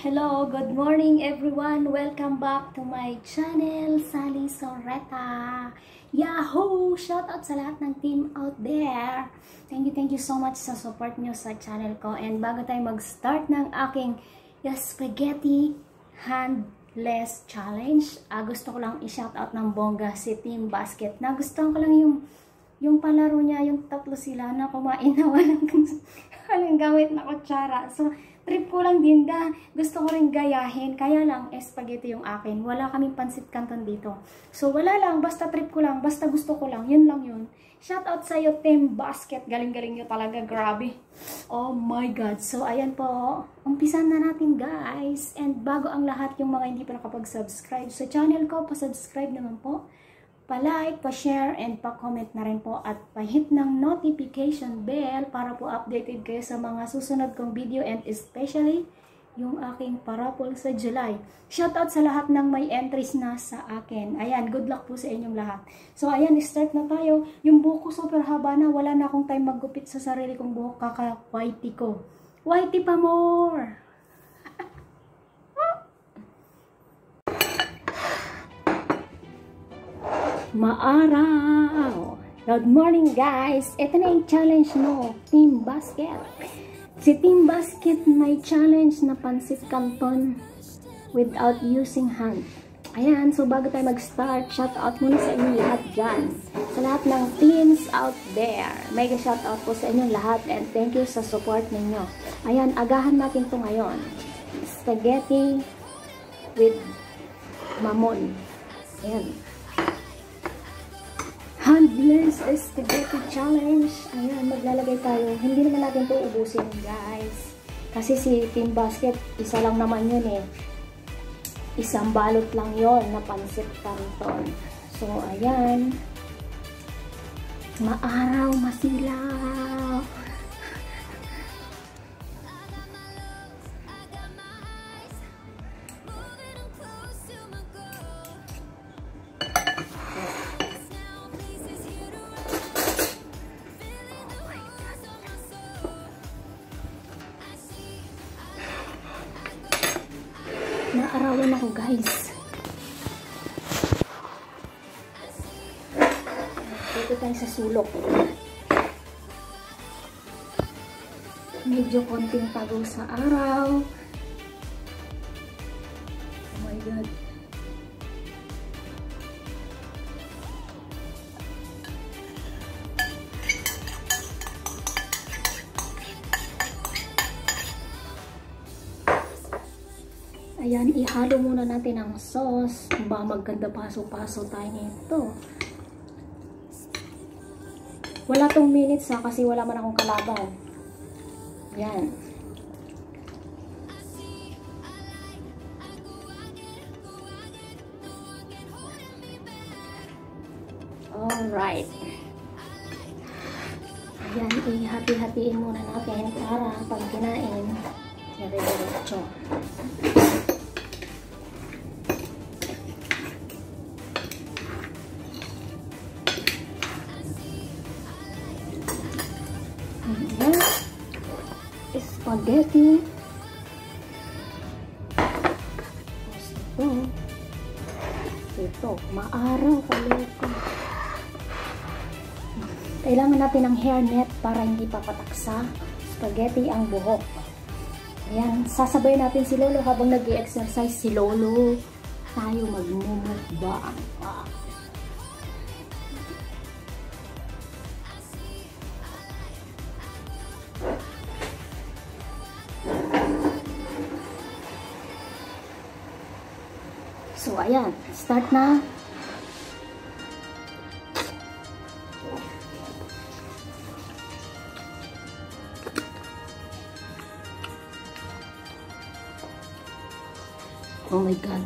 Hello, good morning everyone. Welcome back to my channel, Sally Sorreta. Yahoo! Shout out sa lahat ng team out there. Thank you so much sa support nyo sa channel ko. And bago tayo mag-start ng aking spaghetti handless challenge, gusto ko lang i-shout out ng bongga si Team Basket. Nagustuhan ko lang yung palaro niya, yung tatlo sila na kumain na walang gamit na kutsara. So, trip ko lang din gusto ko rin gayahin. Kaya lang, spaghetti yung akin. Wala kaming pansit canton dito. So, wala lang. Basta trip ko lang. Basta gusto ko lang. Yun lang yun. Shout out sa'yo, Team Basket. Galing-galing nyo talaga. Grabe. Oh my God. So, ayan po. Umpisan na natin, guys. And bago ang lahat, yung mga hindi pa nakapag-subscribe sa channel ko, pa-subscribe naman po. Pa-like, pa-share, and pa-comment na rin po at pa-hit ng notification bell para po updated kayo sa mga susunod kong video and especially yung aking parapol sa July. Shoutout sa lahat ng may entries na sa akin. Ayan, good luck po sa inyong lahat. So, ayan, start na tayo. Yung buhok ko super haba na. Wala na akong time maggupit sa sarili kong buhok. Kaka-whitey ko. Whitey pa more! Maaraw! Good morning, guys! Ito na yung challenge mo, Team Basket. Si Team Basket may challenge na pansit canton without using hand. Ayan, so bago tayo mag-start, shout out muna sa inyo lahat dyan. Sa lahat ng teams out there. Mega shout out po sa inyo lahat and thank you sa support ninyo. Ayan, agahan natin to ngayon. Spaghetti with mamon. Ayan. Handless spaghetti challenge. Ayan, maglalagay tayo. Hindi naman natin ito ubusin, guys. Kasi si Team Basket, isa lang naman yun eh. Isang balot lang yon na pansit canton. So, ayan. Maaraw, masilaw. Naarawan ako, guys. Dito tayo sa sulok. Medyo konting pagaw sa araw. Oh my God. Ayan, ihalo muna natin ang sauce. Ba maganda paso-paso tayo nito. Wala tong minutes kasi wala man akong kalaban. Ayan. Alright. Ayan, ihati-hatiin muna natin para pag kinain, dire-diretso. Spaghetti. Ito, maaraw kaloko. Kailangan natin ng hairnet para hindi papataksa. Spaghetti ang buhok. Ayan, sasabay natin si Lolo habang nag-i-exercise si Lolo. Tayo magmumukbang. So, ayan. Start na. Oh my God.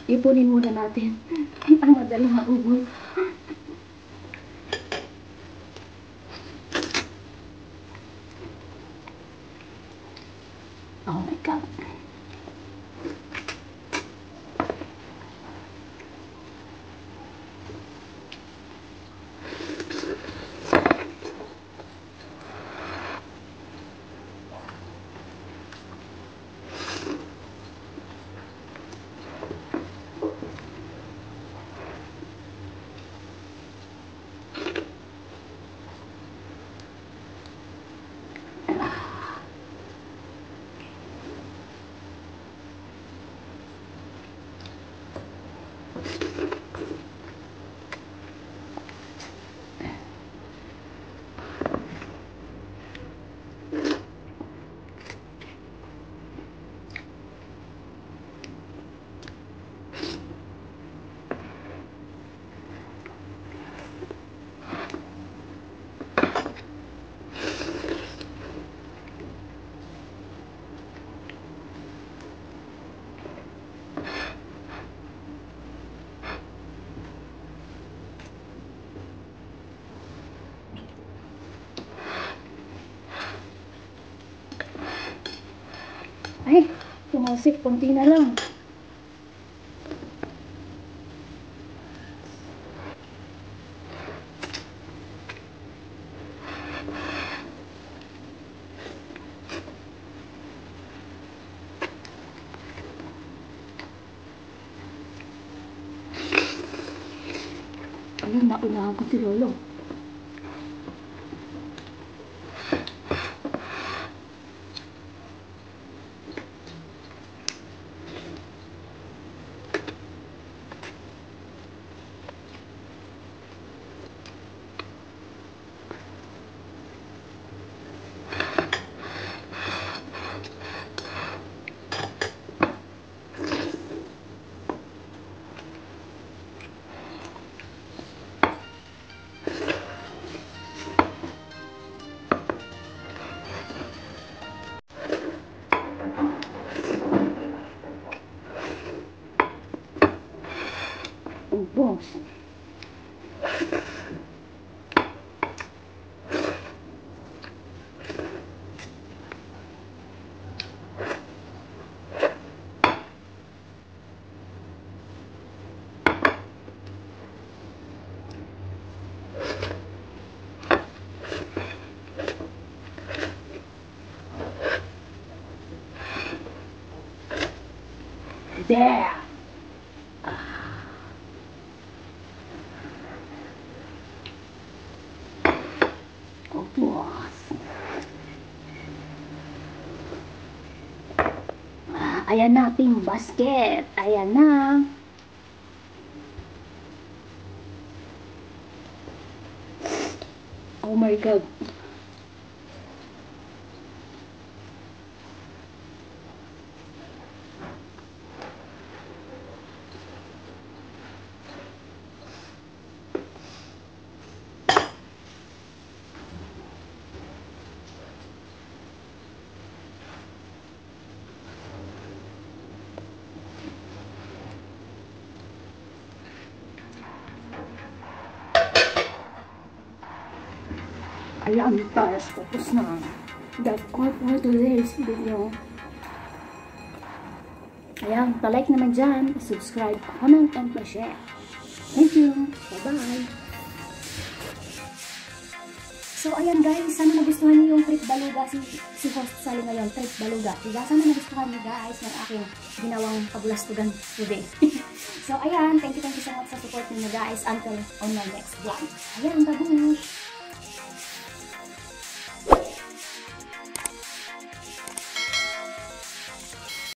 Ipunin muna natin ang madaling maubos. Oh my God. Ay, tumasik, konti na lang. Ayun, naunahan ko si Lolo. Ubos. There! Ubos. Ayan na ating basket. Ayan na. Oh my God. Ayan, guys, tapos na. That's all for today's video. Ayan, pa-like naman dyan, subscribe, comment, and pa-share. Thank you. Bye-bye. So, ayan guys, sana nagustuhan niyo yung trip baluga si Host Sally ngayon, trip baluga. Diba? Sana nagustuhan niyo guys ng aking ginawang kabulastugan today. So, ayan, thank you so much sa support niyo guys until on my next vlog. Ayan, babush!